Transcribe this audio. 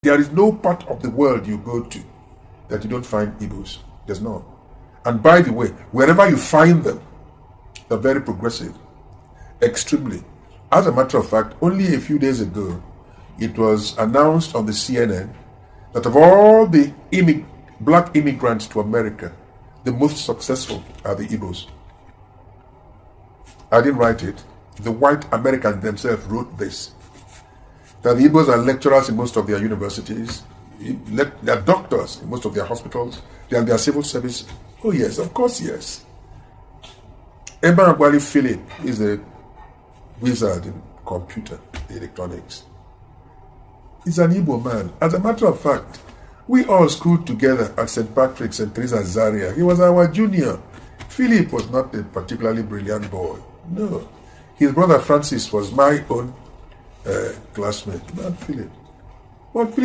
There is no part of the world you go to that you don't find Igbos. There's none. And by the way, wherever you find them, they're very progressive. Extremely. As a matter of fact, only a few days ago, it was announced on the CNN that of all the black immigrants to America, the most successful are the Igbos. I didn't write it. The white Americans themselves wrote this. That the Igbos are lecturers in most of their universities. They are doctors in most of their hospitals. They are in their civil service. Oh yes, of course yes. Emma Agwali Philip is a wizard in computer electronics. He's an Igbo man. As a matter of fact, we all schooled together at St. Patrick's and Teresa Zaria. He was our junior. Philip was not a particularly brilliant boy. No. His brother Francis was my own classmate, not Philip. But Philip